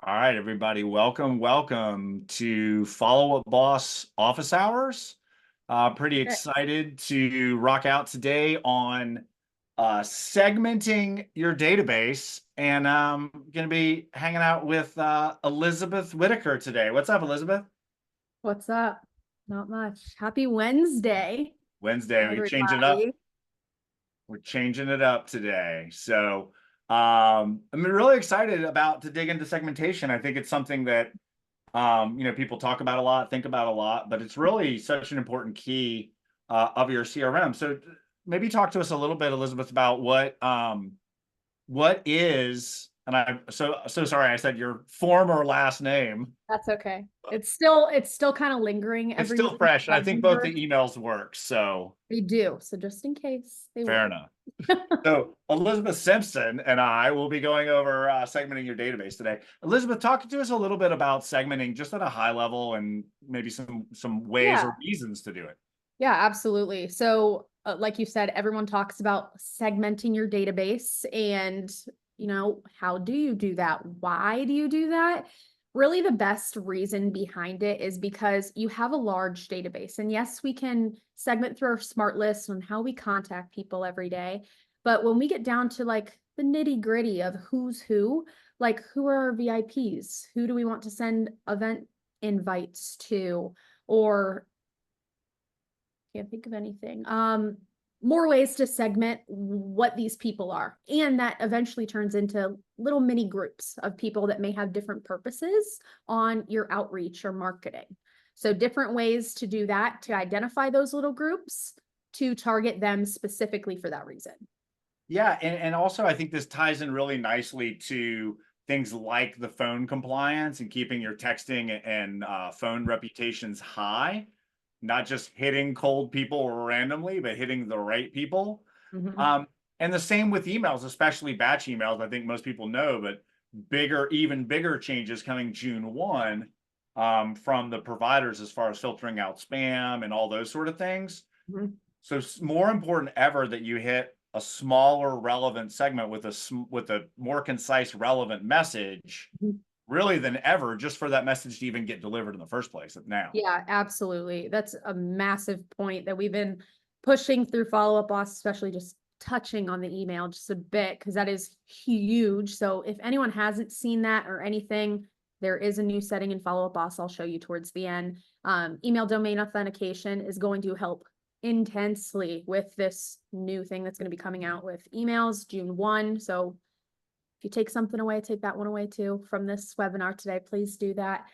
All right, everybody, welcome to Follow Up Boss Office Hours. Pretty Right. excited to rock out today on segmenting your database, and going to be hanging out with Elizabeth Whitaker today. What's up, Elizabeth? What's up? Not much. Happy Wednesday, Wednesday, we changing it up. everybody. We're changing it up today. So I'm really excited about to dig into segmentation. I think it's something that people talk about a lot, think about a lot, but it's really such an important key of your CRM. So maybe talk to us a little bit, Elizabeth, about what is, and I'm so sorry I said your former last name. That's okay. It's still kind of lingering It's everywhere. still fresh, and I think both the Remember, emails work, so they do. So just in case they fair work. enough. So Elizabeth Simpson and I will be going over segmenting your database today. Elizabeth, talk to us a little bit about segmenting just at a high level and maybe some ways Yeah. or reasons to do it. Yeah, absolutely. So, like you said, everyone talks about segmenting your database and, how do you do that? Why do you do that? Really, the best reason behind it is because you have a large database. And yes, we can segment through our smart list on how we contact people every day. But when we get down to like the nitty gritty of who's who, like who are our VIPs? Who do we want to send event invites to? Or can't think of anything. More ways to segment what these people are. And that eventually turns into little mini groups of people that may have different purposes on your outreach or marketing. So different ways to do that, to identify those little groups, to target them specifically for that reason. Yeah, and also I think this ties in really nicely to things like the phone compliance and keeping your texting and phone reputations high, not just hitting cold people randomly, but hitting the right people. Mhm. Um, and the same with emails, especially batch emails. I think most people know, but even bigger changes coming June 1 from the providers as far as filtering out spam and all those sort of things. Mhm. So it's more important ever that you hit a smaller relevant segment with a more concise relevant message Mhm. really than ever, just for that message to even get delivered in the first place now. Yeah, absolutely. That's a massive point that we've been pushing through Follow Up Boss, especially just touching on the email just a bit, because that is huge. So if anyone hasn't seen that or anything, there is a new setting in Follow Up Boss I'll show you towards the end. Email domain authentication is going to help intensely with this new thing that's going to be coming out with emails June 1. So if you take something away, take that one away too from this webinar today. Please do that.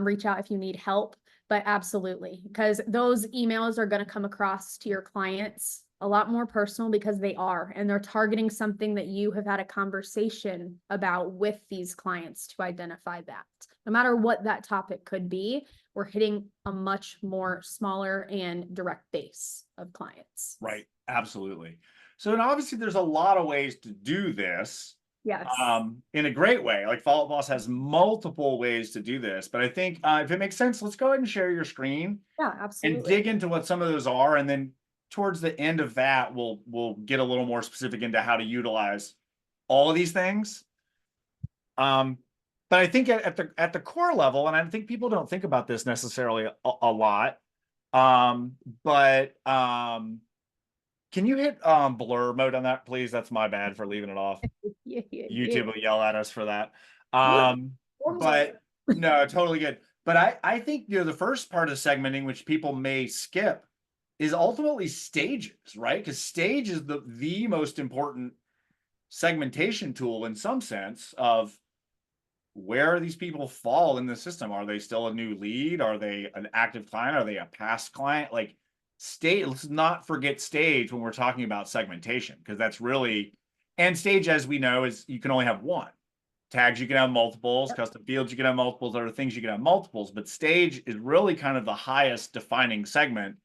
Reach out if you need help, but absolutely, because those emails are going to come across to your clients a lot more personal because they are, and they're targeting something that you have had a conversation about with these clients to identify that. No matter what that topic could be, we're hitting a much more smaller and direct base of clients. Right. Absolutely. So, and obviously there's a lot of ways to do this Yes. in a great way. Like Follow Up Boss has multiple ways to do this, but I think if it makes sense, let's go ahead and share your screen Yeah, and absolutely. dig into what some of those are, and then towards the end of that, we'll get a little more specific into how to utilize all of these things. Um, but I think at the core level, and I think people don't think about this necessarily a lot. Um, but can you hit blur mode on that, please? That's my bad for leaving it off. Yeah, yeah, yeah. YouTube will yell at us for that. What? I'm sorry. But no, totally good. But I think the first part of segmenting, which people may skip, is ultimately stages, right? Because stage is the most important segmentation tool in some sense of where these people fall in the system. Are they still a new lead? Are they an active client? Are they a past client? Like stage, let's not forget stage when we're talking about segmentation, because that's really, and stage, as we know, is you can only have one. Tags, you can have multiples, custom fields, you can have multiples, other things you can have multiples, but stage is really kind of the highest defining segment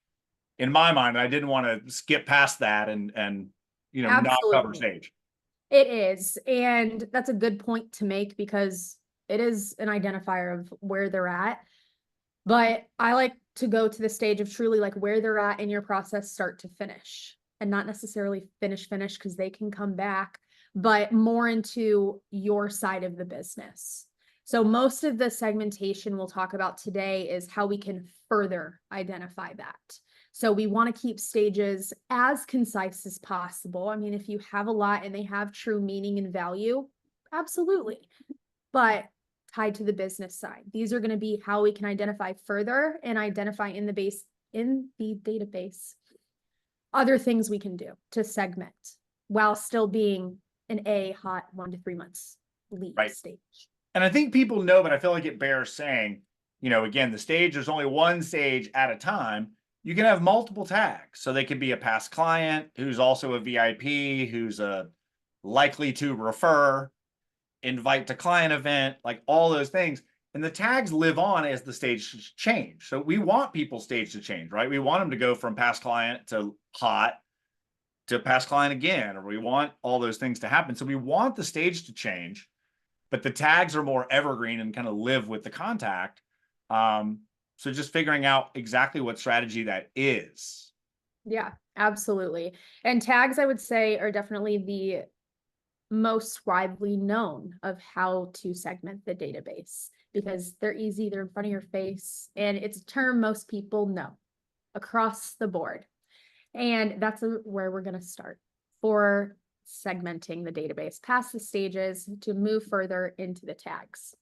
in my mind. I didn't want to skip past that and not cover Absolutely. stage. It is. And that's a good point to make because it is an identifier of where they're at. But I like to go to the stage of truly like where they're at in your process, start to finish, and not necessarily finish because they can come back, but more into your side of the business. So most of the segmentation we'll talk about today is how we can further identify that. So we want to keep stages as concise as possible. I mean, if you have a lot and they have true meaning and value, absolutely. But tied to the business side, these are going to be how we can identify further and identify in the database other things we can do to segment while still being an hot 1 to 3 months lead Right. stage. And I think people know, but I feel like it bears saying, again, the stage, there's only one stage at a time. You can have multiple tags. So they could be a past client who's also a VIP, who's a likely to refer, invite to client event, like all those things. And the tags live on as the stage change. So we want people's stage to change, right? We want them to go from past client to hot to past client again, or we want all those things to happen. So we want the stage to change, but the tags are more evergreen and kind of live with the contact. So just figuring out exactly what strategy that is. Yeah, absolutely. And tags, I would say, are definitely the most widely known of how to segment the database because they're easy, they're in front of your face, and it's a term most people know across the board. And that's where we're going to start for segmenting the database past the stages to move further into the tags.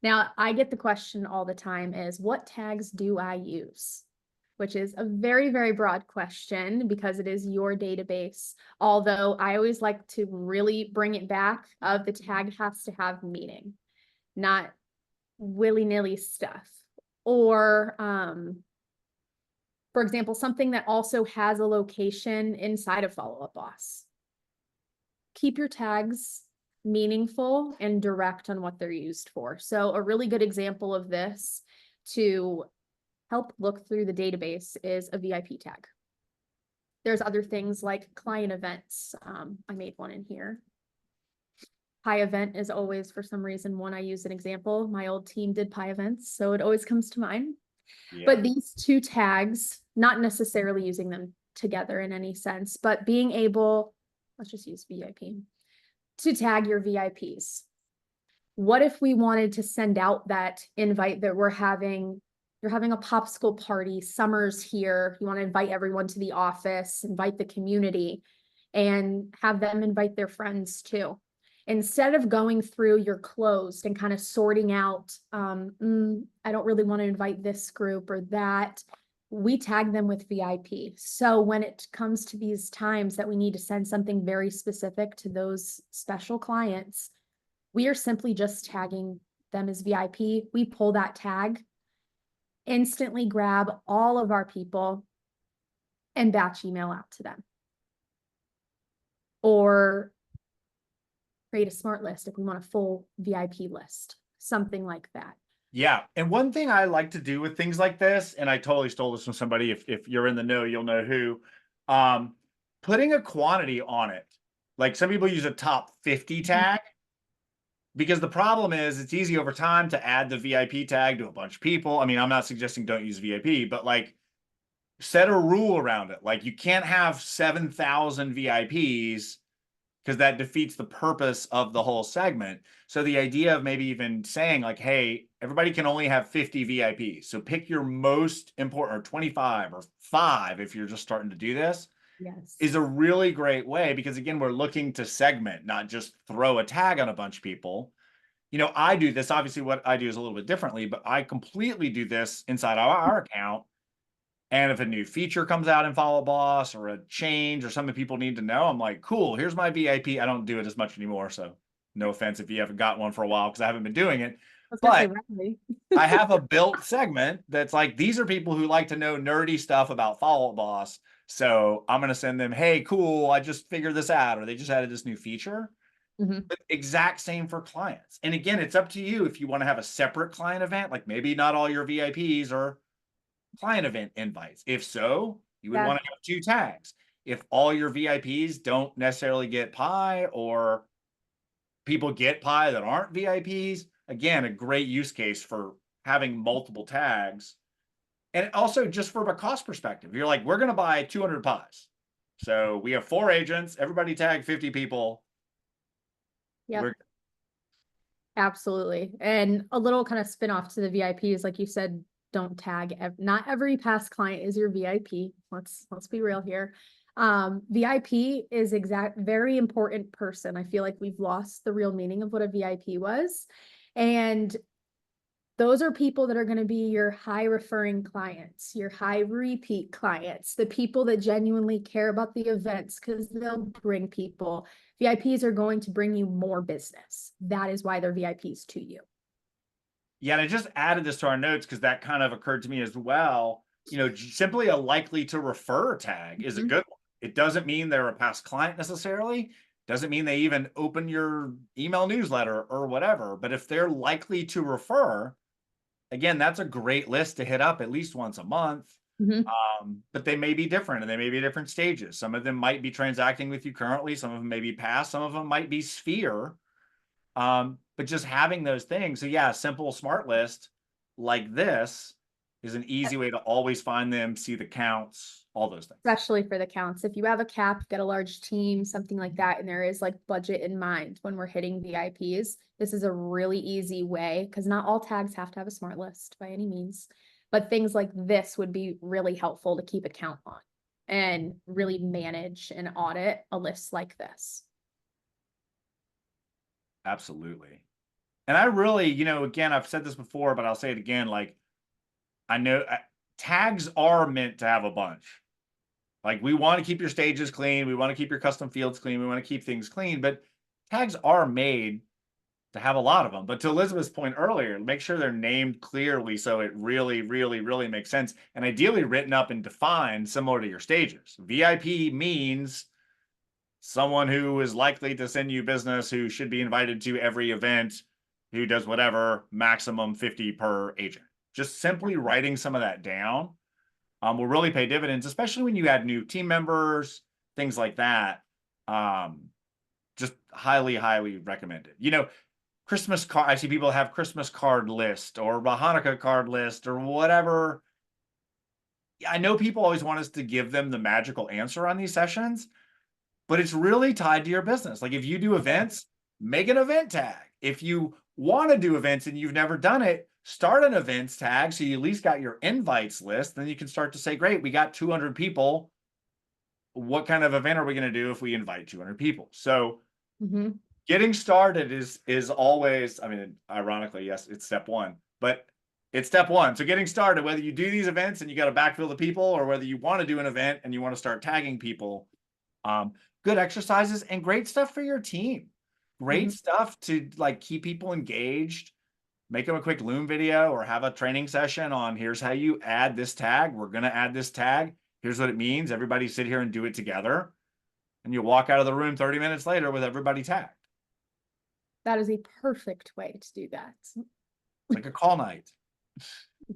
Now, I get the question all the time is, what tags do I use? Which is a very, very broad question because it is your database. Although I always like to really bring it back of the tag has to have meaning, not willy-nilly stuff. Or, for example, something that also has a location inside of Follow Up Boss. Keep your tags meaningful and direct on what they're used for. So a really good example of this to help look through the database is a VIP tag. There's other things like client events. I made one in here. Pie event is always, for some reason, one I use an example. My old team did pie events, so it always comes to mind. Yeah. But these two tags, not necessarily using them together in any sense, but being able, let's just use VIP, to tag your VIPs. What if we wanted to send out that invite that you're having a popsicle party, summer's here, you want to invite everyone to the office, invite the community, and have them invite their friends too. Instead of going through your closed and kind of sorting out, I don't really want to invite this group or that, we tag them with VIP. So when it comes to these times that we need to send something very specific to those special clients, we are simply just tagging them as VIP. We pull that tag, instantly grab all of our people and batch email out to them. Or create a smart list if we want a full VIP list, something like that. Yeah. And one thing I like to do with things like this, and I totally stole this from somebody, if you're in the know, you'll know who, putting a quantity on it. Like some people use a top 50 tag because the problem is it's easy over time to add the VIP tag to a bunch of people. I mean, I'm not suggesting don't use VIP, but like set a rule around it. Like you can't have 7,000 VIPs because that defeats the purpose of the whole segment. So the idea of maybe even saying like, hey, everybody can only have 50 VIPs. So pick your most important, or 25 or 5 if you're just starting to do this. Yes. Is a really great way because again, we're looking to segment, not just throw a tag on a bunch of people. I do this, obviously what I do is a little bit differently, but I completely do this inside our account. And if a new feature comes out in Follow Boss or a change or something people need to know, I'm like, cool, here's my VIP. I don't do it as much anymore. So no offense if you haven't got one for a while because I haven't been doing it. But I have a built segment that's like, these are people who like to know nerdy stuff about Follow Boss. So I'm going to send them, hey, cool, I just figured this out, or they just added this new feature. But exact same for clients. And again, it's up to you if you want to have a separate client event, like maybe not all your VIPs are client event invites. If so, you would want to have 2 tags. If all your VIPs don't necessarily get pie or people get pie that aren't VIPs, again, a great use case for having multiple tags. And also just from a cost perspective, you're like, we're going to buy 200 pies. So we have 4 agents, everybody tag 50 people. Yeah. Absolutely. And a little kind of spin off to the VIPs, like you said, don't tag. Not every past client is your VIP. Let's be real here. VIP is very important person. I feel like we've lost the real meaning of what a VIP was. And those are people that are going to be your high referring clients, your high repeat clients, the people that genuinely care about the events because they'll bring people. VIPs are going to bring you more business. That is why they're VIPs to you. Yeah, and I just added this to our notes because that kind of occurred to me as well. Simply a likely to refer tag is a good one. It doesn't mean they're a past client necessarily. Doesn't mean they even open your email newsletter or whatever. But if they're likely to refer, again, that's a great list to hit up at least once a month. But they may be different and they may be different stages. Some of them might be transacting with you currently. Some of them may be past. Some of them might be sphere. But just having those things. So yeah, a simple smart list like this is an easy way to always find them, see the counts, all those things. Especially for the counts. If you have a cap, get a large team, something like that, and there is like budget in mind when we're hitting VIPs, this is a really easy way because not all tags have to have a smart list by any means, but things like this would be really helpful to keep a count on and really manage and audit a list like this. Absolutely. And I really, again, I've said this before, but I'll say it again. Like, I know tags are meant to have a bunch. Like, we want to keep your stages clean. We want to keep your custom fields clean. We want to keep things clean, but tags are made to have a lot of them. But to Elizabeth's point earlier, make sure they're named clearly so it really, really, really makes sense. And ideally written up and defined similar to your stages. VIP means someone who is likely to send you business, who should be invited to every event, who does whatever, maximum 50 per agent. Just simply writing some of that down will really pay dividends, especially when you add new team members, things like that. Just highly, highly recommended. Christmas card. I see people have Christmas card list or a Hanukkah card list or whatever. I know people always want us to give them the magical answer on these sessions, but it's really tied to your business. Like if you do events, make an event tag. If you want to do events and you've never done it, start an events tag so you at least got your invites list. Then you can start to say, great, we got 200 people. What kind of event are we going to do if we invite 200 people? So getting started is always, I mean, ironically, yes, it's step one, but it's step one. So getting started, whether you do these events and you got to backfill the people or whether you want to do an event and you want to start tagging people, good exercises and great stuff for your team. Great stuff to like keep people engaged, make them a quick Loom video or have a training session on here's how you add this tag. We're going to add this tag. Here's what it means. Everybody sit here and do it together. And you walk out of the room 30 minutes later with everybody tagged. That is a perfect way to do that. It's like a call night.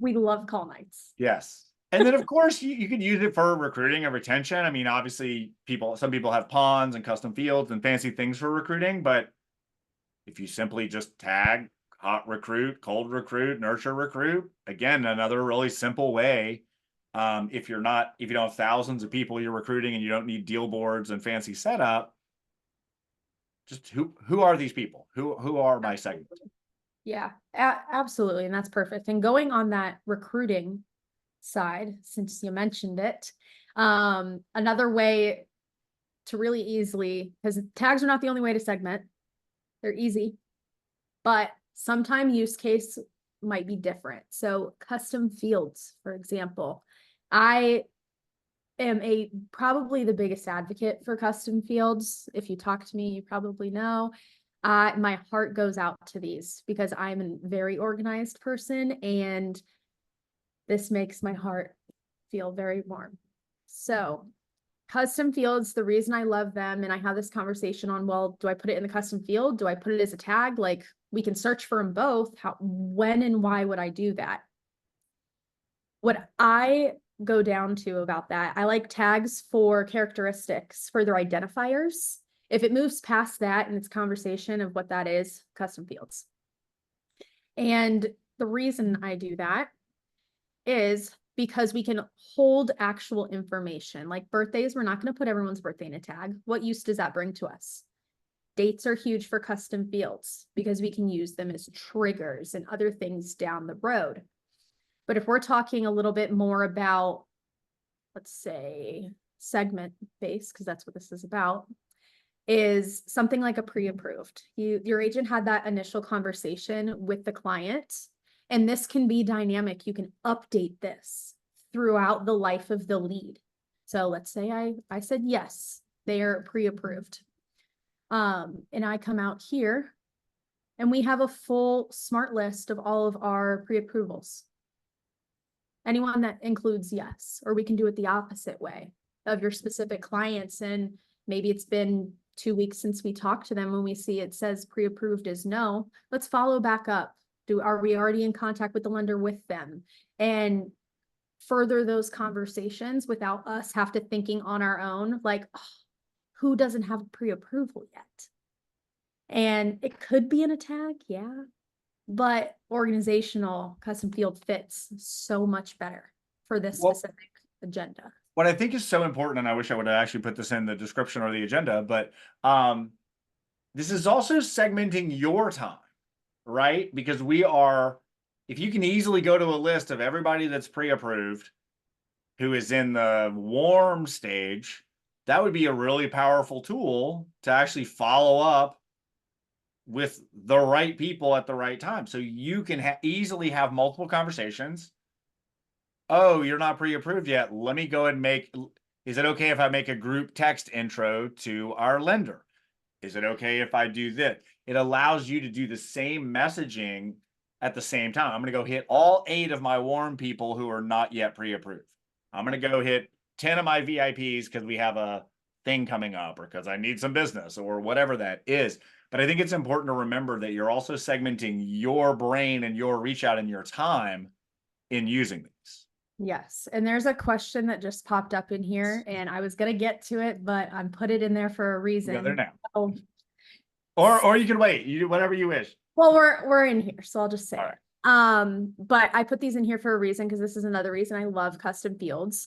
We love call nights. Yes. And then, of course, you can use it for recruiting and retention. I mean, obviously, some people have ponds and custom fields and fancy things for recruiting. But if you simply just tag hot recruit, cold recruit, nurture recruit, again, another really simple way. If you don't have thousands of people you're recruiting and you don't need deal boards and fancy setup, just who are these people? Who are my segments? Yeah, absolutely. And that's perfect. And going on that recruiting side, since you mentioned it, another way to really easily, because tags are not the only way to segment, they're easy, but sometime use case might be different. So custom fields, for example, I am probably the biggest advocate for custom fields. If you talk to me, you probably know. My heart goes out to these because I'm a very organized person and this makes my heart feel very warm. So custom fields, the reason I love them, and I have this conversation on, well, do I put it in the custom field? Do I put it as a tag? Like we can search for them both. When and why would I do that? What I go down to about that, I like tags for characteristics, for their identifiers. If it moves past that in its conversation of what that is, custom fields. And the reason I do that is because we can hold actual information. Like birthdays, we're not going to put everyone's birthday in a tag. What use does that bring to us? Dates are huge for custom fields because we can use them as triggers and other things down the road. But if we're talking a little bit more about, let's say, segment based, because that's what this is about, is something like a pre-approved. Your agent had that initial conversation with the client, and this can be dynamic. You can update this throughout the life of the lead. So let's say I said yes, they are pre-approved. And I come out here and we have a full smart list of all of our pre-approvals. Anyone that includes yes, or we can do it the opposite way of your specific clients. And maybe it's been 2 weeks since we talked to them. When we see it says pre-approved is no, let's follow back up. Are we already in contact with the lender with them? And further those conversations without us have to thinking on our own, like, oh, who doesn't have pre-approval yet? And it could be in a tag, yeah, but organizational custom field fits so much better for this specific agenda. What I think is so important, and I wish I would have actually put this in the description or the agenda, but this is also segmenting your time, right? Because if you can easily go to a list of everybody that's pre-approved who is in the warm stage, that would be a really powerful tool to actually follow up with the right people at the right time. So you can easily have multiple conversations. Oh, you're not pre-approved yet. Let me go and is it okay if I make a group text intro to our lender? Is it okay if I do this? It allows you to do the same messaging at the same time. I'm going to go hit all 8 of my warm people who are not yet pre-approved. I'm going to go hit 10 of my VIPs because we have a thing coming up, or because I need some business, or whatever that is. But I think it's important to remember that you're also segmenting your brain and your reach out and your time in using these. Yes. And there's a question that just popped up in here, and I was going to get to it, but I'm put it in there for a reason. Go there now. So, or you can wait. You do whatever you wish. well, we're in here, so I'll just say All it. right. But I put these in here for a reason, because this is another reason I love custom fields.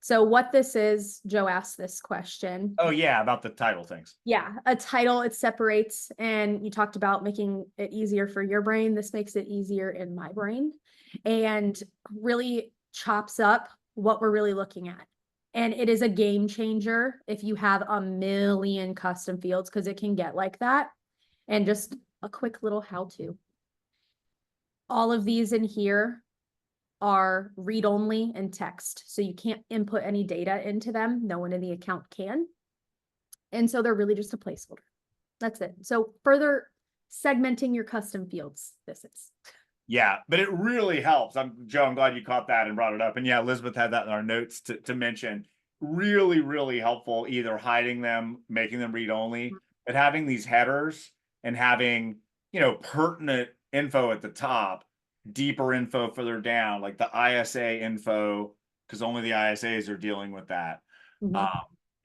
So what this is, Joe asked this question. Oh yeah, about the title things. Yeah, a title, it separates, and you talked about making it easier for your brain. This makes it easier in my brain, and really chops up what we're really looking at. And it is a game changer if you have a million custom fields, because it can get like that. And just a quick little how-to. All of these in here are read-only and text. So you can't input any data into them. No one in the account can. And so they're really just a placeholder. That's it. So further segmenting your custom fields, this is. Yeah, but it really helps. Joe, I'm glad you caught that and brought it up. And yeah, Elizabeth had that in our notes to mention. Really, really helpful, either hiding them, making them read only, but having these headers and having, pertinent info at the top, deeper info further down, like the ISA info, because only the ISAs are dealing with that.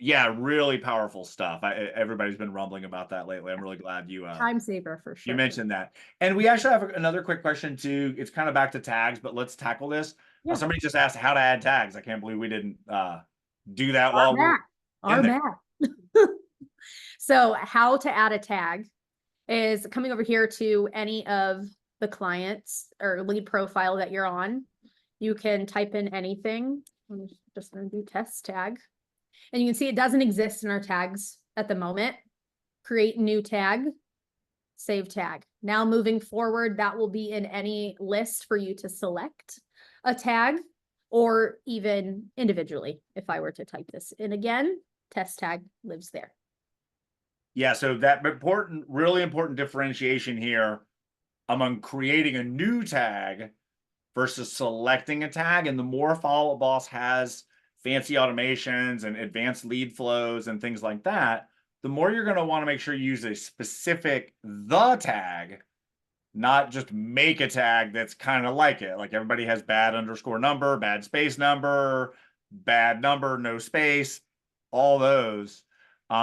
Yeah, really powerful stuff. Everybody's been rumbling about that lately. I'm really glad you time saver for sure. You mentioned that. And we actually have another quick question too. It's kind of back to tags, but let's tackle this. Yeah. Somebody just asked how to add tags. I can't believe we didn't do that Our while we're bad. So how to add a tag is coming over here to any of the clients or lead profile that you're on. You can type in anything. I'm just going to do test tag. And you can see it doesn't exist in our tags at the moment. Create new tag, save tag. Now moving forward, that will be in any list for you to select a tag, or even individually. If I were to type this in again, test tag lives there. Yeah, so that really important differentiation here among creating a new tag versus selecting a tag. And the more Follow Up Boss has fancy automations and advanced lead flows and things like that, the more you're going to want to make sure you use a specific the tag, not just make a tag that's kind of like it. Like everybody has bad underscore number, bad space number, bad number, no space, all those.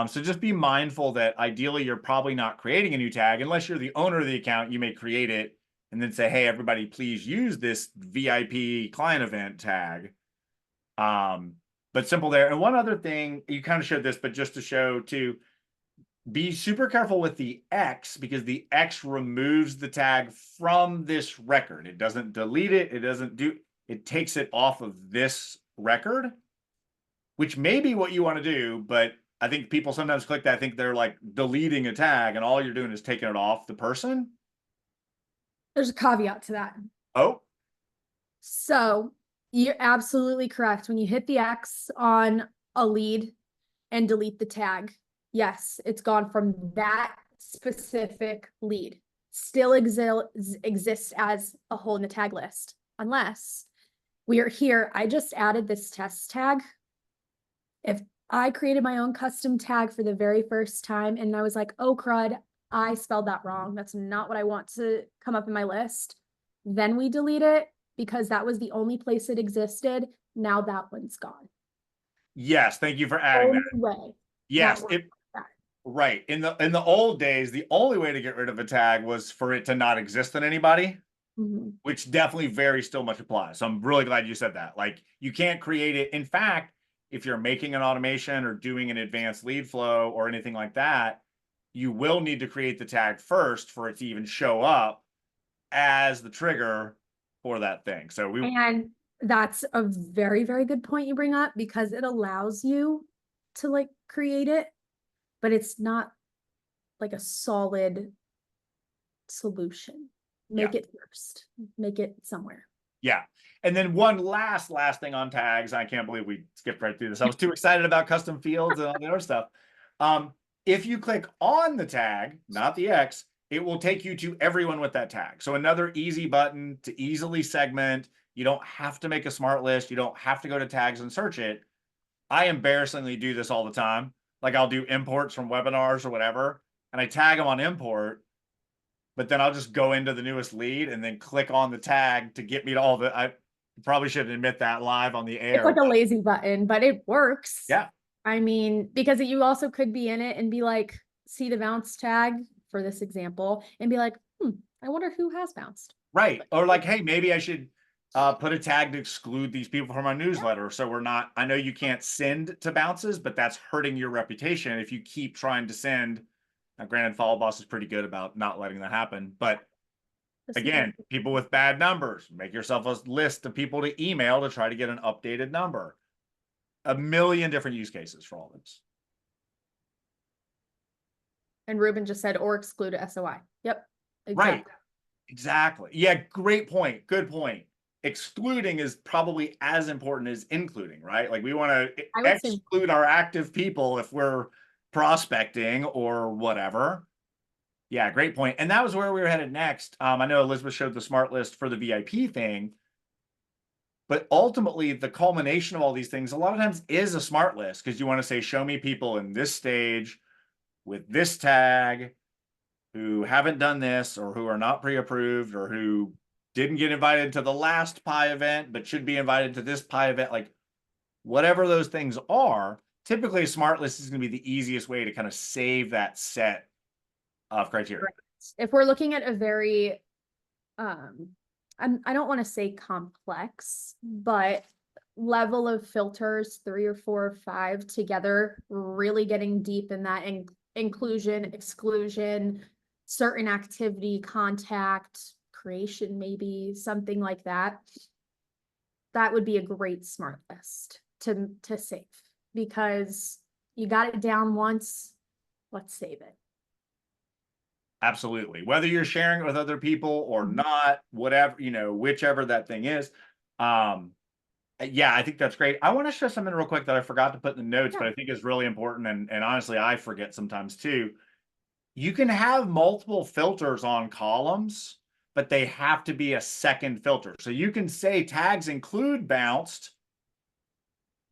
So just be mindful that ideally you're probably not creating a new tag. Unless you're the owner of the account, you may create it and then say, hey, everybody, please use this VIP client event tag. But simple there. And one other thing, you kind of showed this, but just to show too, be super careful with the X, because the X removes the tag from this record. It doesn't delete it. It doesn't do, it takes it off of this record, which may be what you want to do. But I think people sometimes click that, think they're like deleting a tag, and all you're doing is taking it off the person. There's a caveat to that. Oh, So you're absolutely correct. When you hit the X on a lead and delete the tag, yes, it's gone from that specific lead. Still exists as a hole in the tag list, unless we are here. I just added this test tag. If I created my own custom tag for the very first time and I was like, oh crud, I spelled that wrong. That's not what I want to come up in my list. Then we delete it because that was the only place it existed. Now that one's gone. yes. Thank you for adding Only that. way. Yes. That It, that. right. In the old days, the only way to get rid of a tag was for it to not exist in anybody, Mhm. which definitely very still much applies. So I'm really glad you said that. Like, you can't create it. In fact, if you're making an automation or doing an advanced lead flow or anything like that, you will need to create the tag first for it to even show up as the trigger for that thing. So we, And that's a very, very good point you bring up, because it allows you to like create it, but it's not like a solid solution. yeah, Make it first, make it somewhere. yeah. And then one last thing on tags. I can't believe we skipped right through this. I was too excited about custom fields and all the other stuff. If you click on the tag, not the X, it will take you to everyone with that tag. So another easy button to easily segment. You don't have to make a smart list. You don't have to go to tags and search it. I embarrassingly do this all the time. Like, I'll do imports from webinars or whatever, and I tag them on import, but then I'll just go into the newest lead and then click on the tag to get me to all the, I probably shouldn't admit that live on the It's air. like a lazy button, but it works. Yeah. I mean, because you also could be in it and be like, see the bounce tag for this example, and be like, I wonder who has bounced. Right. Or like, hey, maybe I should put a tag to exclude these people from our newsletter. So we're not, I know you can't send to bounces, but that's hurting your reputation if you keep trying to send. Now, granted, Follow Boss is pretty good about not letting that happen. But again, people with bad numbers, make yourself a list of people to email to try to get an updated number. A million different use cases for all this. And Ruben just said, or exclude a SOI. Yep. Right. Exactly. Exactly. Yeah, great point. Good point. Excluding is probably as important as including, right? Like, we want to I would say exclude our active people if we're prospecting or whatever. Yeah, great point. And that was where we were headed next. I know Elizabeth showed the smart list for the VIP thing, but ultimately the culmination of all these things a lot of times is a smart list, because you want to say, show me people in this stage with this tag who haven't done this, or who are not pre-approved, or who didn't get invited to the last Pi event but should be invited to this Pi event. Like, whatever those things are, typically a smart list is going to be the easiest way to kind of save that set of criteria. if we're looking at a very I don't want to say complex, but level of filters, 3 or 4 or 5 together, really getting deep in that inclusion, exclusion, certain activity, contact, creation, maybe something like that. That would be a great smart list to save, because you got it down once, let's save it. Absolutely. Whether you're sharing it with other people or not, whatever, whichever that thing is. Yeah, I think that's great. I want to show something real quick that I forgot to put in the notes, but I think is really important. And honestly, I forget sometimes too. You can have multiple filters on columns, but they have to be a second filter. So you can say tags include bounced,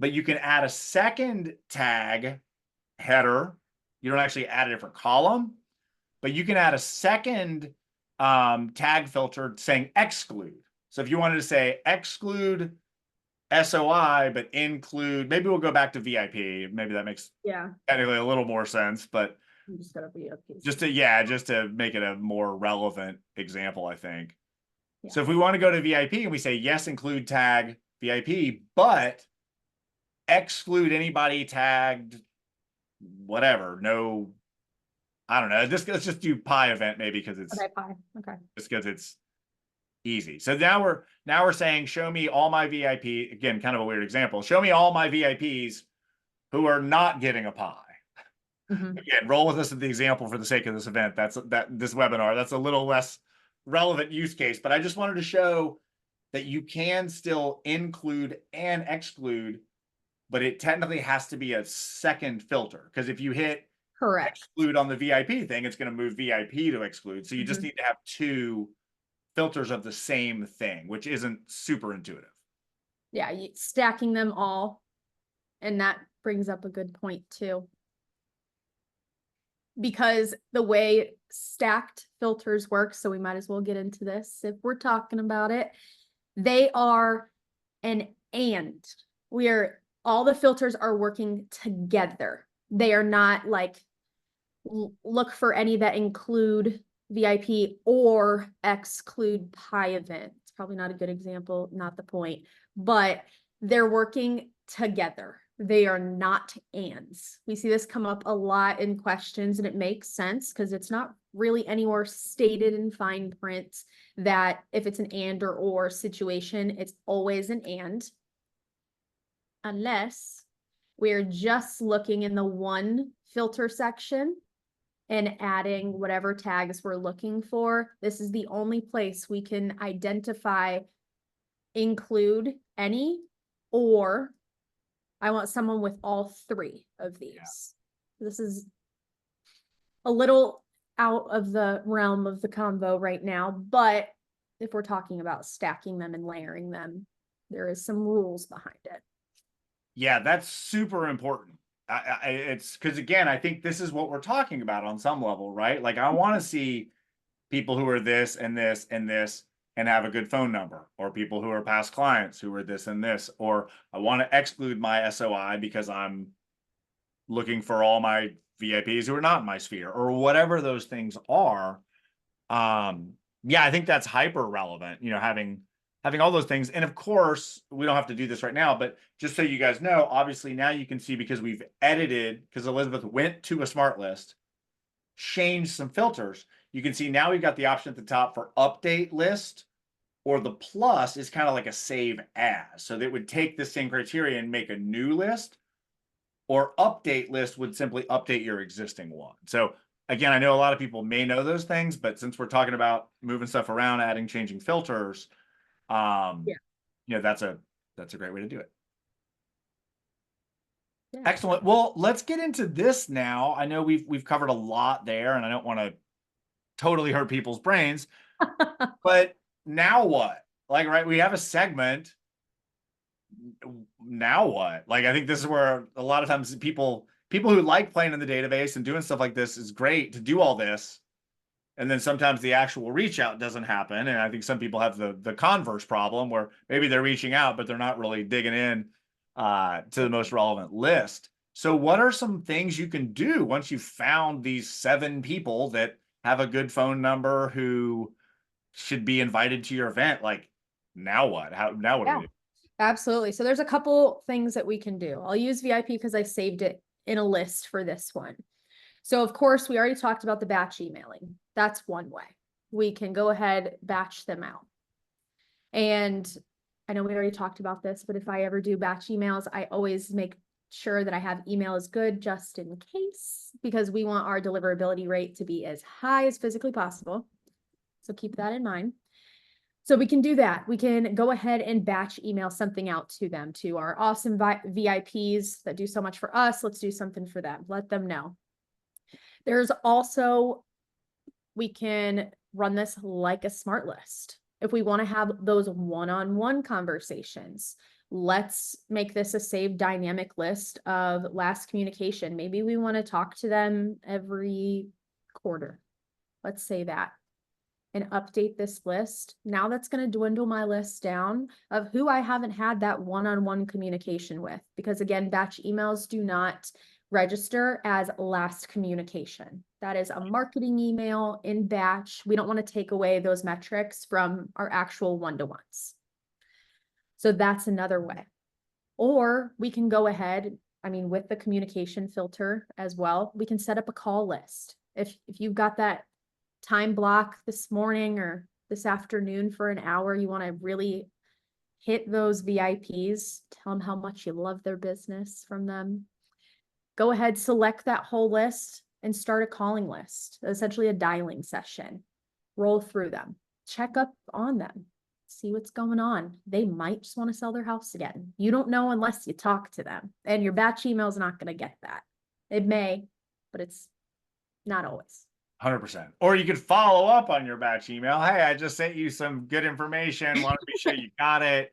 but you can add a second tag header. You don't actually add a different column, but you can add a second tag filter saying exclude. So if you wanted to say exclude SOI, but include, maybe we'll go back to VIP. Maybe that makes technically a little more sense, but just to make it a more relevant example, I think. Yeah. So if we want to go to VIP and we say, yes, include tag VIP, but exclude anybody tagged whatever, no I don't know. Let's just do pi event maybe because it's Okay, fine. Okay. just because it's easy. So now we're saying show me all my VIP, again, kind of a weird example. Show me all my VIPs who are not getting a pi. Mhm. Again, roll with us at the example for the sake of this event. That's this webinar. That's a little less relevant use case, but I just wanted to show that you can still include and exclude, but it technically has to be a second filter. Because if you hit Correct. exclude on the VIP thing, it's going to move VIP to exclude. So you just Mhm. need to have two filters of the same thing, which isn't super intuitive. Yeah, stacking them all. And that brings up a good point too. Because the way stacked filters work, so we might as well get into this if we're talking about it. They are an and. All the filters are working together. They are not like look for any that include VIP or exclude pi event. It's probably not a good example, not the point, but they're working together. They are not ands. We see this come up a lot in questions, and it makes sense because it's not really anywhere stated in fine print that if it's an and or situation, it's always an and. Unless we're just looking in the one filter section and adding whatever tags we're looking for. This is the only place we can identify, include any, or I want someone with all three of these. This is a little out of the realm of the combo right now, but if we're talking about stacking them and layering them, there is some rules behind it. Yeah, that's super important. It's because, again, I think this is what we're talking about on some level, right? Like, I want to see people who are this and this and this and have a good phone number, or people who are past clients who are this and this, or I want to exclude my SOI because I'm looking for all my VIPs who are not in my sphere, or whatever those things are. Yeah, I think that's hyper relevant, having all those things. And of course, we don't have to do this right now, but just so you guys know, obviously now you can see, because we've edited, because Elizabeth went to a smart list, changed some filters. You can see now we've got the option at the top for update list, or the plus is kind of like a save as. So they would take the same criteria and make a new list, or update list would simply update your existing one. So again, I know a lot of people may know those things, but since we're talking about moving stuff around, adding, changing filters, Yeah. that's a great way to do it. Yeah. Excellent. Well, let's get into this now. I know we've covered a lot there, and I don't want to totally hurt people's brains, but now what? Like, right, we have a segment. Now what? Like, I think this is where a lot of times people who like playing in the database and doing stuff like this is great to do all this. And then sometimes the actual reach out doesn't happen. And I think some people have the converse problem where maybe they're reaching out, but they're not really digging in to the most relevant list. So what are some things you can do once you've found these 7 people that have a good phone number who should be invited to your event? Like, now what? Now what do we do? Absolutely. So there's a couple things that we can do. I'll use VIP because I saved it in a list for this one. So of course, we already talked about the batch emailing. That's one way. We can go ahead, batch them out. And I know we already talked about this, but if I ever do batch emails, I always make sure that I have email is good just in case, because we want our deliverability rate to be as high as physically possible. So keep that in mind. So we can do that. We can go ahead and batch email something out to them, to our awesome VIPs that do so much for us. Let's do something for them. Let them know. There's also, we can run this like a smart list. If we want to have those one-on-one conversations, let's make this a saved dynamic list of last communication. Maybe we want to talk to them every quarter. Let's say that. And update this list. Now that's going to dwindle my list down of who I haven't had that one-on-one communication with. Because again, batch emails do not register as last communication. That is a marketing email in batch. We don't want to take away those metrics from our actual one-to-ones. So that's another way. Or we can go ahead, with the communication filter as well, we can set up a call list. If you've got that time block this morning or this afternoon for an hour, you want to really hit those VIPs, tell them how much you love their business from them. Go ahead, select that whole list and start a calling list, essentially a dialing session. Roll through them, check up on them, see what's going on. They might just want to sell their house again. You don't know unless you talk to them, and your batch email is not going to get that. It may, but it's not always. 100%. Or you could follow up on your batch email. Hey, I just sent you some good information. Wanted to be sure you got it.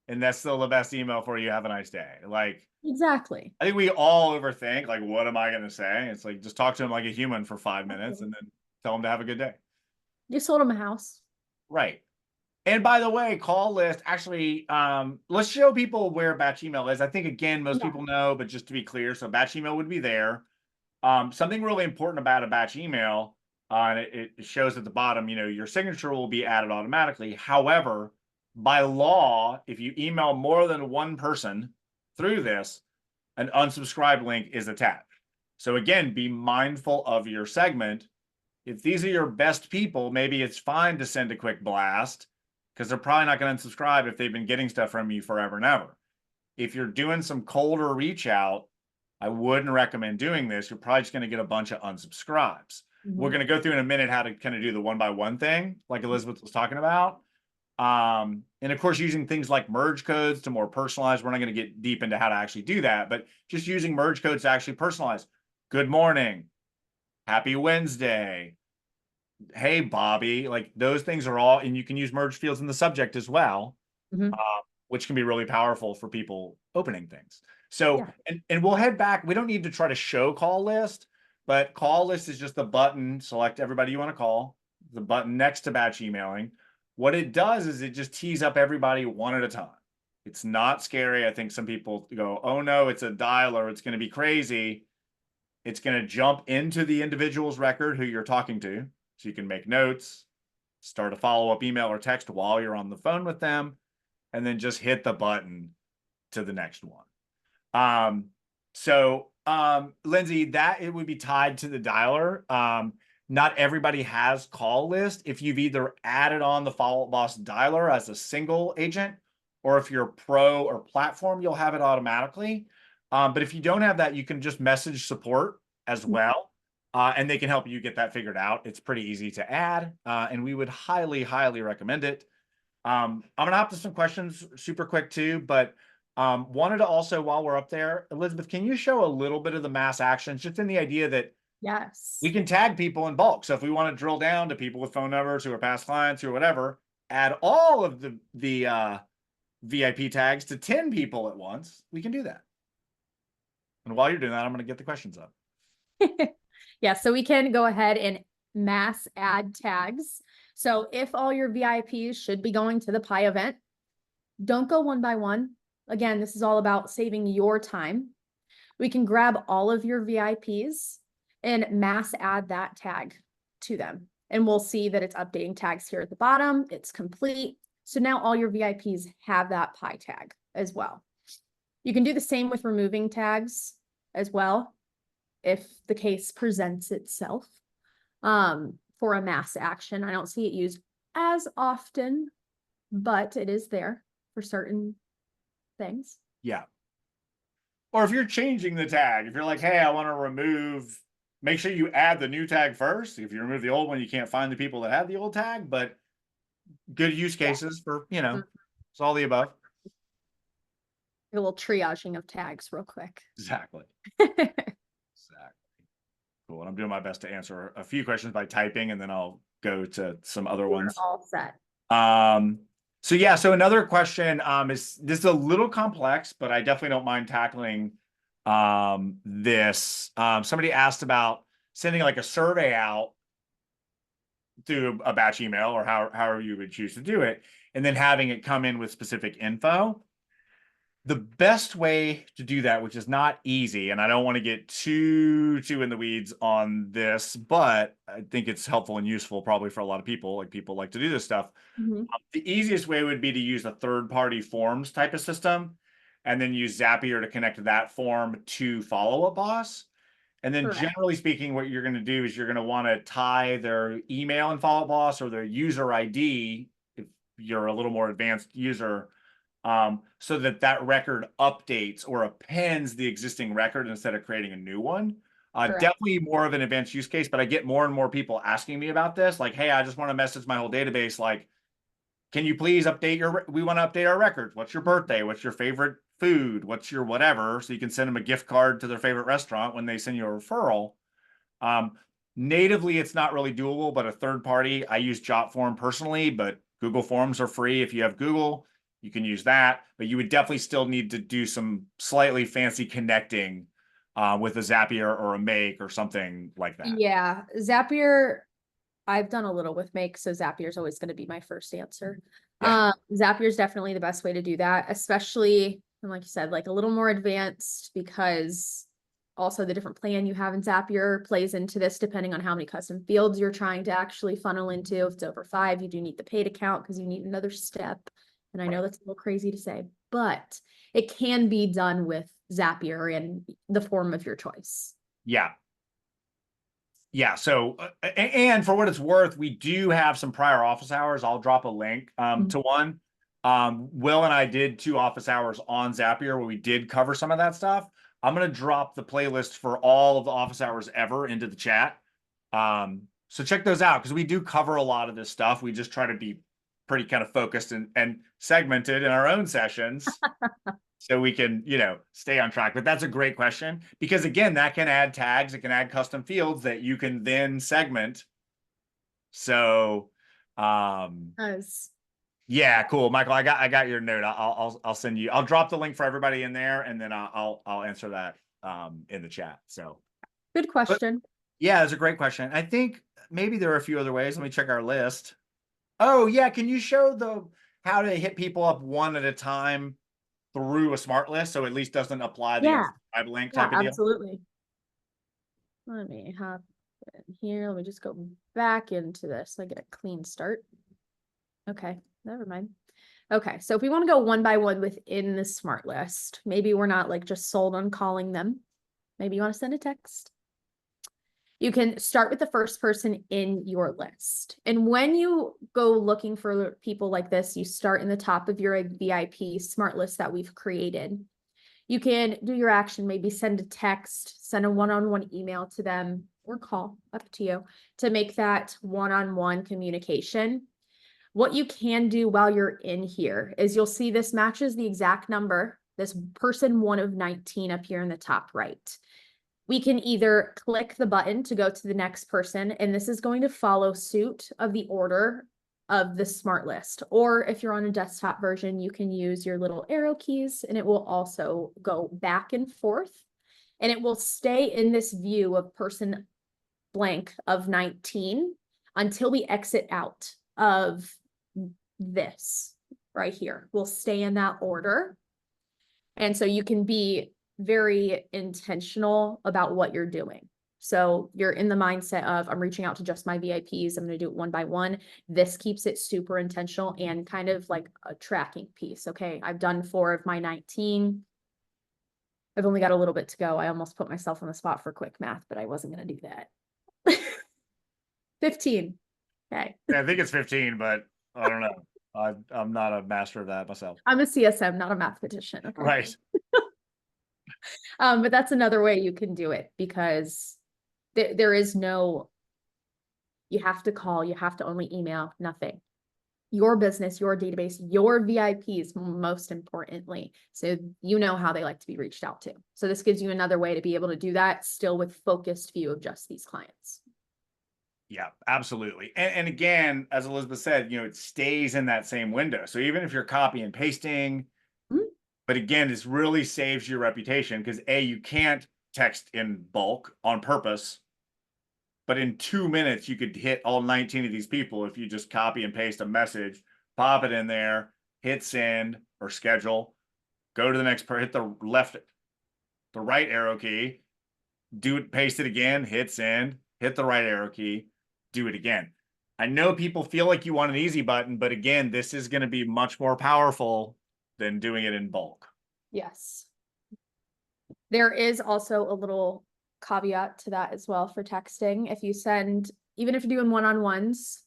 And that's still the best email for you. Have a nice day. Like, Exactly. I think we all overthink, like, what am I going to say? It's like, just talk to them like a human for 5 minutes and then tell them to have a good day. You sold them a house. Right. And by the way, call list, actually, let's show people where batch email is. I think, again, most people know, but just to be clear, so batch email would be there. Something really important about a batch email, and it shows at the bottom, your signature will be added automatically. However, by law, if you email more than one person through this, an unsubscribe link is attached. So again, be mindful of your segment. If these are your best people, maybe it's fine to send a quick blast because they're probably not going to unsubscribe if they've been getting stuff from you forever and ever. If you're doing some colder reach out, I wouldn't recommend doing this. You're probably just going to get a bunch of unsubscribes. We're going to go through in a minute how to kind of do the one by one thing, like Elizabeth was talking about. And of course, using things like merge codes to more personalize. We're not going to get deep into how to actually do that, but just using merge codes to actually personalize. Good morning. Happy Wednesday. Hey, Bobby. Like those things are all, and you can use merge fields in the subject as well, which can be really powerful for people opening things. So, and we'll head back. We don't need to try to show call list, but call list is just the button, select everybody you want to call, the button next to batch emailing. What it does is it just tees up everybody one at a time. It's not scary. I think some people go, oh no, it's a dialer. It's going to be crazy. It's going to jump into the individual's record who you're talking to. So you can make notes, start a follow-up email or text while you're on the phone with them, and then just hit the button to the next one. Lindsay, that it would be tied to the dialer. Not everybody has call list. If you've either added on the Follow Up Boss dialer as a single agent, or if you're pro or platform, you'll have it automatically. But if you don't have that, you can just message support as well. And they can help you get that figured out. It's pretty easy to add. And we would highly, highly recommend it. I'm going to hop to some questions super quick too, but wanted to also, while we're up there, Elizabeth, can you show a little bit of the mass actions, just in the idea that we can tag people in bulk. So if we want to drill down to people with phone numbers who are past clients or whatever, add all of the VIP tags to 10 people at once, we can do that. And while you're doing that, I'm going to get the questions up. Yeah, so we can go ahead and mass add tags. So if all your VIPs should be going to the Pi event, don't go one by one. Again, this is all about saving your time. We can grab all of your VIPs and mass add that tag to them. And we'll see that it's updating tags here at the bottom. It's complete. So now all your VIPs have that Pi tag as well. You can do the same with removing tags as well, if the case presents itself for a mass action. I don't see it used as often, but it is there for certain things. Yeah. Or if you're changing the tag, if you're like, hey, I want to remove, make sure you add the new tag first. If you remove the old one, you can't find the people that have the old tag, but good use cases for, it's all the above. A little triaging of tags real quick. Exactly. Cool. And I'm doing my best to answer a few questions by typing, and then I'll go to some other ones. All set. So another question is, this is a little complex, but I definitely don't mind tackling this. Somebody asked about sending like a survey out through a batch email, or however you would choose to do it, and then having it come in with specific info. The best way to do that, which is not easy, and I don't want to get too in the weeds on this, but I think it's helpful and useful probably for a lot of people. Like, people like to do this stuff. The easiest way would be to use a third-party forms type of system, and then use Zapier to connect that form to Follow Up Boss. And then Correct. generally speaking, what you're going to do is you're going to want to tie their email and follow-up boss or their user ID, if you're a little more advanced user, so that that record updates or appends the existing record instead of creating a new one. Correct. Definitely more of an advanced use case, but I get more and more people asking me about this. Like, hey, I just want to message my whole database. Like, can you please update we want to update our records. What's your birthday? What's your favorite food? What's your whatever? So you can send them a gift card to their favorite restaurant when they send you a referral. Um, Natively, it's not really doable, but a third party, I use Jotform personally, but Google Forms are free. If you have Google, you can use that, but you would definitely still need to do some slightly fancy connecting with a Zapier or a Make or something like that. Yeah, Zapier, I've done a little with Make, so Zapier is always going to be my first answer. Yeah. Zapier is definitely the best way to do that, especially, and like you said, like a little more advanced, because also the different plan you have in Zapier plays into this depending on how many custom fields you're trying to actually funnel into. If it's over 5, you do need the paid account because you need another step. And I know that's a little crazy to say, but it can be done with Zapier in the form of your choice. Yeah. Yeah. So, and for what it's worth, we do have some prior office hours. I'll drop a link to one. Will and I did 2 office hours on Zapier where we did cover some of that stuff. I'm going to drop the playlist for all of the office hours ever into the chat. So check those out because we do cover a lot of this stuff. We just try to be pretty kind of focused and segmented in our own sessions so we can, stay on track. But that's a great question because again, that can add tags, it can add custom fields that you can then segment. So, Nice. yeah, cool, Michael. I got your note. I'll send you. I'll drop the link for everybody in there, and then I'll answer that in the chat. So, Good but question. yeah, it's a great question. I think maybe there are a few other ways. Let me check our list. Oh yeah, can you show how to hit people up one at a time through a smart list so at least doesn't apply the Yeah, unsubscribe link yeah, type of deal? absolutely. Let me hop in here. Let me just go back into this. I get a clean start. Okay, never mind. Okay, so if we want to go one by one within the smart list, maybe we're not like just sold on calling them. Maybe you want to send a text. You can start with the first person in your list. And when you go looking for people like this, you start in the top of your VIP smart list that we've created. You can do your action, maybe send a text, send a one-on-one email to them, or call, up to you, to make that one-on-one communication. What you can do while you're in here is you'll see this matches the exact number, this person 1 of 19 up here in the top right. We can either click the button to go to the next person, and this is going to follow suit of the order of the smart list. Or if you're on a desktop version, you can use your little arrow keys and it will also go back and forth. And it will stay in this view of person blank of 19 until we exit out of this right here. We'll stay in that order. And so you can be very intentional about what you're doing. So you're in the mindset of, I'm reaching out to just my VIPs. I'm going to do it one by one. This keeps it super intentional and kind of like a tracking piece. Okay, I've done 4 of my 19. I've only got a little bit to go. I almost put myself on the spot for quick math, but I wasn't going to do that. 15. Okay. Yeah, I think it's 15, but I don't know. I'm not a master of that myself. I'm a CSM, not a mathematician. Okay. Right. But that's another way you can do it because there is no, you have to call, you have to only email, nothing. Your business, your database, your VIPs, most importantly. So you know how they like to be reached out to. So this gives you another way to be able to do that still with focused view of just these clients. Yeah, absolutely. And again, as Elizabeth said, it stays in that same window. So even if you're copy and pasting, but again, this really saves your reputation because you can't text in bulk on purpose. But in 2 minutes, you could hit all 19 of these people if you just copy and paste a message, pop it in there, hit send or schedule, go to the next part, hit the right arrow key, do it, paste it again, hit send, hit the right arrow key, do it again. I know people feel like you want an easy button, but again, this is going to be much more powerful than doing it in bulk. Yes. There is also a little caveat to that as well for texting. If you send, even if you're doing one-on-ones,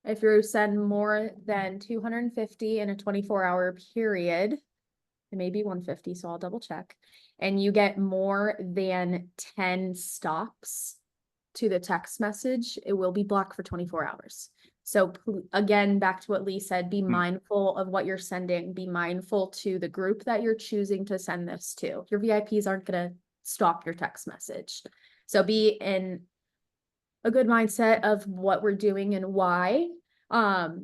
if you send more than 250 in a 24-hour period, it may be 150, so I'll double check, and you get more than 10 stops to the text message, it will be blocked for 24 hours. So again, back to what Lee said, be mindful of what you're sending, be mindful to the group that you're choosing to send this to. Your VIPs aren't going to stop your text message. So be in a good mindset of what we're doing and why, because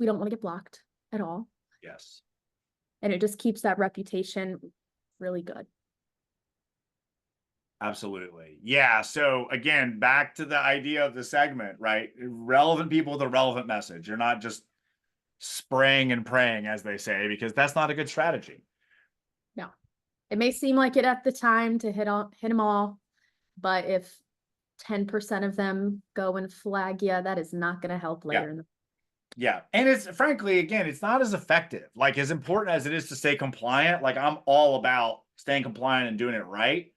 we don't want to get blocked at all. Yes. And it just keeps that reputation really good. Absolutely. Yeah. So again, back to the idea of the segment, right? Relevant people with a relevant message. You're not just spraying and praying, as they say, because that's not a good strategy. No, it may seem like it at the time to hit them all, but if 10% of them go and flag you, that is not going to help later in the. Yeah. And it's frankly, again, it's not as effective. Like, as important as it is to stay compliant, like, I'm all about staying compliant and doing it right.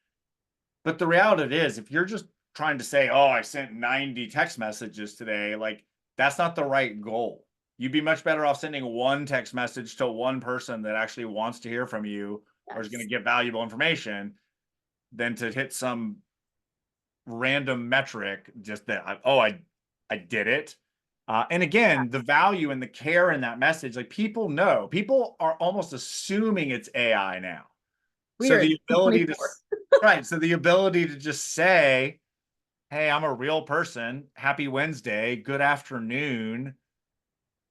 But the reality is, if you're just trying to say, oh, I sent 90 text messages today, like, that's not the right goal. You'd be much better off sending one text message to one person that actually wants to hear from you or is going to get valuable information than to hit some random metric just that, I did it. And again, the value and the care in that message, like, people know, people are almost assuming it's AI now. So the ability to, right. So the ability to just say, hey, I'm a real person. Happy Wednesday. Good afternoon.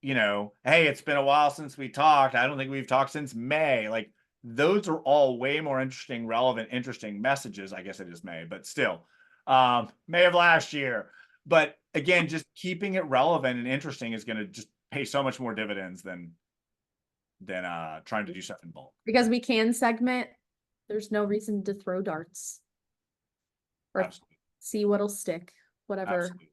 You know, hey, it's been a while since we talked. I don't think we've talked since May. Like, those are all way more interesting, relevant, interesting messages. I guess it is May, but still, May of last year. But again, just keeping it relevant and interesting is going to just pay so much more dividends than trying to do stuff in bulk. Because we can segment, there's no reason to throw darts or Absolutely. see what'll stick, whatever Absolutely.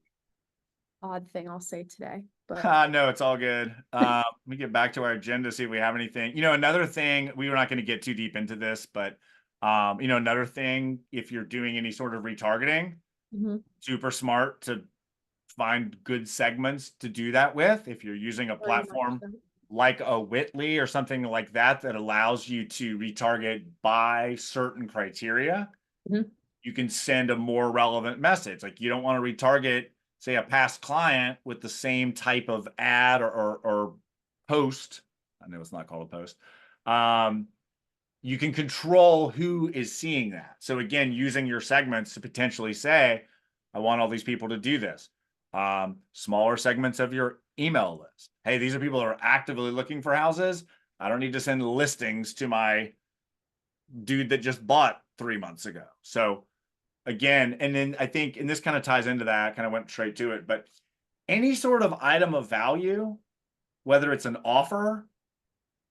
odd thing I'll say today. But no, it's all good. Let me get back to our agenda, see if we have anything. You know, another thing, we were not going to get too deep into this, but you know, another thing, if you're doing any sort of retargeting, super smart to find good segments to do that with. If you're using a platform like a Whitley or something like that, that allows you to retarget by certain criteria, you can send a more relevant message. Like, you don't want to retarget, say, a past client with the same type of ad or post. I know it's not called a post. You can control who is seeing that. So again, using your segments to potentially say, I want all these people to do this. Smaller segments of your email list. Hey, these are people that are actively looking for houses. I don't need to send listings to my dude that just bought 3 months ago. So again, and then I think, and this kind of ties into that, kind of went straight to it, but any sort of item of value, whether it's an offer,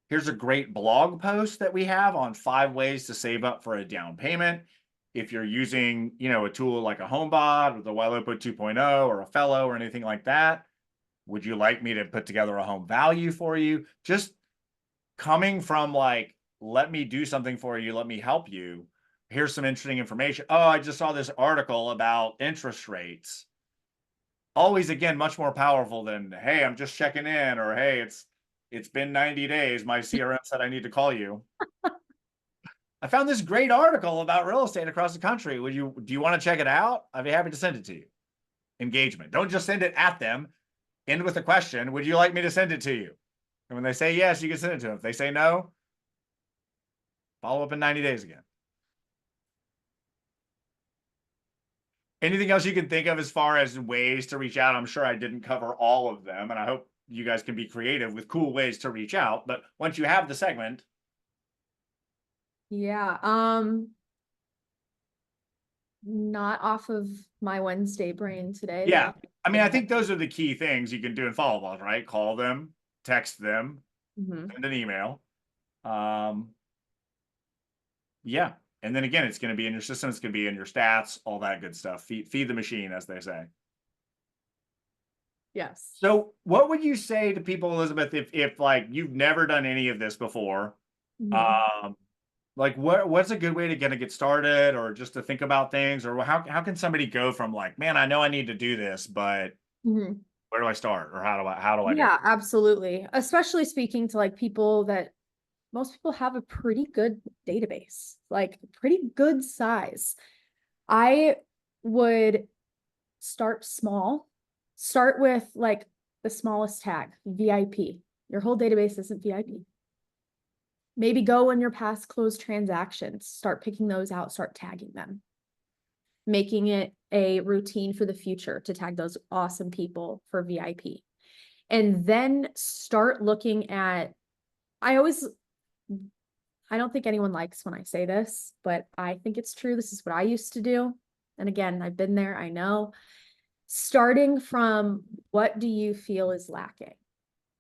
here's a great blog post that we have on 5 ways to save up for a down payment. If you're using, you know, a tool like a HomeBot or the Welopo 2.0 or a Fellow or anything like that, would you like me to put together a home value for you? Just coming from like, let me do something for you, let me help you. Here's some interesting information. Oh, I just saw this article about interest rates. Always, again, much more powerful than, hey, I'm just checking in, or hey, it's been 90 days. My CRM said I need to call you. I found this great article about real estate across the country. Do you want to check it out? I'd be happy to send it to you. Engagement. Don't just send it at them. End with a question. Would you like me to send it to you? And when they say yes, you can send it to them. If they say no, follow up in 90 days again. Anything else you can think of as far as ways to reach out? I'm sure I didn't cover all of them, and I hope you guys can be creative with cool ways to reach out. But once you have the segment. Yeah. Not off of my Wednesday brain today. Yeah. I mean, I think those are the key things you can do in follow-up, right? Call them, text them, send an email. Yeah. And then again, it's going to be in your system. It's going to be in your stats, all that good stuff. Feed the machine, as they say. Yes. So what would you say to people, Elizabeth, if like you've never done any of this before, Like what's a good way to get started, or just to think about things, or how can somebody go from like, man, I know I need to do this, but Mhm. where do I start, or how do I do it? Yeah, absolutely. Especially speaking to like people that most people have a pretty good database, like pretty good size. I would start small. Start with like the smallest tag, VIP. Your whole database isn't VIP. Maybe go in your past closed transactions, start picking those out, start tagging them, making it a routine for the future to tag those awesome people for VIP. And then start looking at, I always, I don't think anyone likes when I say this, but I think it's true. This is what I used to do. And again, I've been there, I know. Starting from what do you feel is lacking?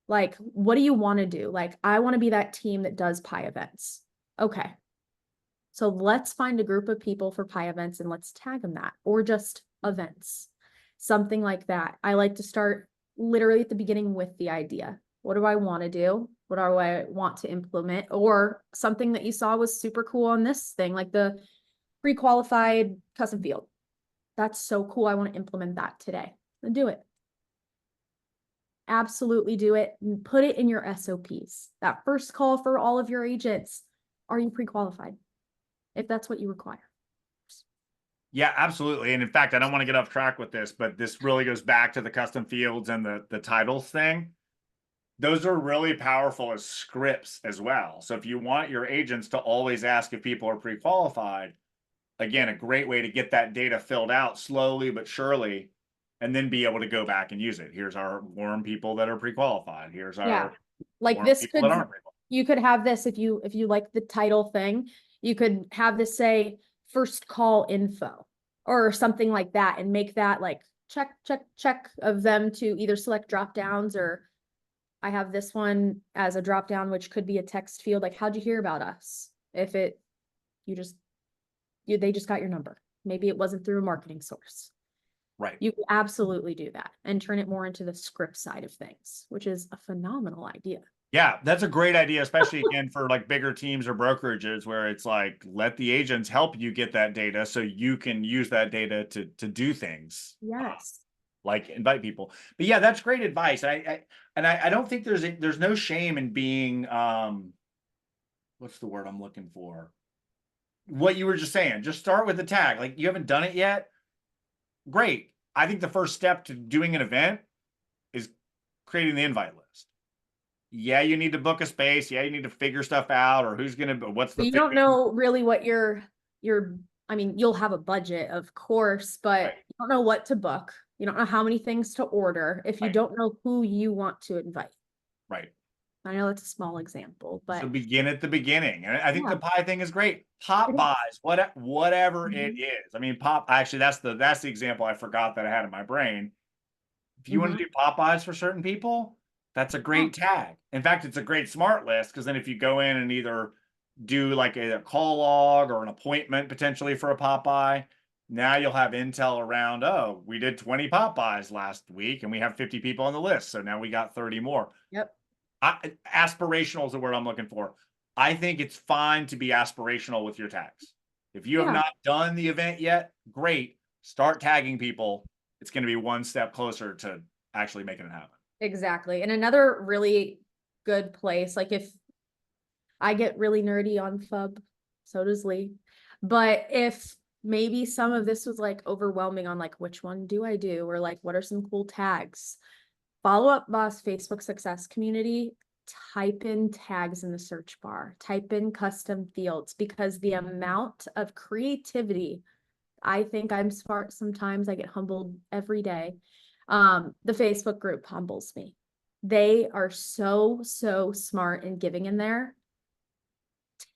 Like, what do you want to do? Like, I want to be that team that does pie events. Okay. So let's find a group of people for pie events and let's tag them that, or just events, something like that. I like to start literally at the beginning with the idea. What do I want to do? What do I want to implement? Or something that you saw was super cool on this thing, like the pre-qualified custom field. That's so cool. I want to implement that today. Then do it. Absolutely do it. And put it in your SOPs. That first call for all of your agents. Are you pre-qualified? If that's what you require. Yeah, absolutely. And in fact, I don't want to get off track with this, but this really goes back to the custom fields and the titles thing. Those are really powerful as scripts as well. So if you want your agents to always ask if people are pre-qualified, again, a great way to get that data filled out slowly but surely, and then be able to go back and use it. Here's our warm people that are pre-qualified. Here's Yeah. our Like warm this people that could, aren't pre-qualified. you could have this if you like the title thing, you could have this say first call info or something like that and make that like check, check, check of them to either select drop downs, or I have this one as a drop down, which could be a text field. Like, how'd you hear about us? If it, you just, they just got your number. Maybe it wasn't through a marketing source. Right. You can absolutely do that and turn it more into the script side of things, which is a phenomenal idea. Yeah, that's a great idea, especially again for like bigger teams or brokerages where it's like let the agents help you get that data so you can use that data to do things. Yes. Like invite people. But yeah, that's great advice. I don't think there's no shame in being what's the word I'm looking for? What you were just saying. Just start with the tag. Like you haven't done it yet. Great. I think the first step to doing an event is creating the invite list. Yeah, you need to book a space. Yeah, you need to figure stuff out, or what's the But you fit. don't know really what your I mean, you'll have a budget, of course, but Right, you don't know what to book. You don't know how many things to order if you right, don't know who you want to invite. right. I know that's a small example, So but begin at the beginning. And I think yeah. the pie thing is great. Pop It is. buys, whatever it Mhm. is. I mean, pop actually that's the example I forgot that I had in my brain. If you want to Mhm. do pop buys for certain people, that's a Yeah. great tag. In fact, it's a great smart list because then if you go in and either do like a call log or an appointment potentially for a pop by, now you'll have intel around, oh, we did 20 pop buys last week and we have 50 people on the list. So now we got 30 more. Yep. Aspirational is the word I'm looking for. I think it's fine to be aspirational with your tags. If you have Yeah. not done the event yet, great. Start tagging people. It's going to be one step closer to actually making it happen. Exactly. And another really good place, like if I get really nerdy on FUB, so does Lee. But if maybe some of this was like overwhelming on like which one do I do, or like what are some cool tags? Follow Up Boss Facebook Success Community, type in tags in the search bar, type in custom fields, because the amount of creativity, I think I'm smart sometimes, I get humbled every day. The Facebook group humbles me. They are so smart in giving in there.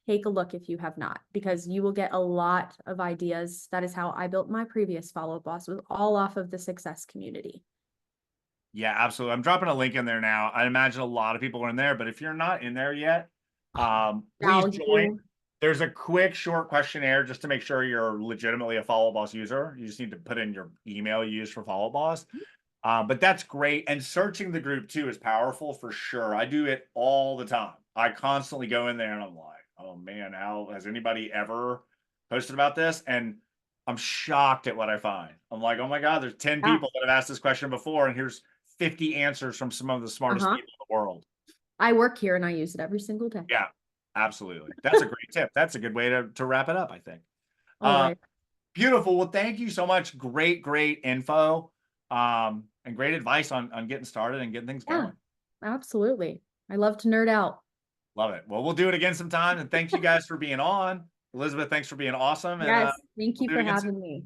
Take a look if you have not, because you will get a lot of ideas. That is how I built my previous Follow Up Boss, was all off of the success community. Yeah, absolutely. I'm dropping a link in there now. I imagine a lot of people are in there, but if you're not in there yet, please join. Value. There's a quick short questionnaire just to make sure you're legitimately a Follow Boss user. You just need to put in your email you use for Follow Boss. But that's great. And searching the group too is powerful for sure. I do it all the time. I constantly go in there and I'm like, oh man, how has anybody ever posted about this? And I'm shocked at what I find. I'm like, oh my God, there's 10 Yeah. people that have asked this question before, and here's 50 answers from some of the smartest Uh-huh. people in the world. I work here and I use it every single day. Yeah, absolutely. That's a great tip. That's a good way to wrap it up, I think. All right. Beautiful. Well, thank you so much. Great info. And great advice on getting started and getting things Yeah, going. absolutely. I love to nerd out. Love it. Well, we'll do it again sometime. And thanks you guys for being on. Elizabeth, thanks for being awesome. And Yes. Thank we'll you do it for again soon. having me.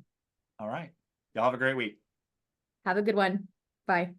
All right. Y'all have a great week. Have a good one. Bye.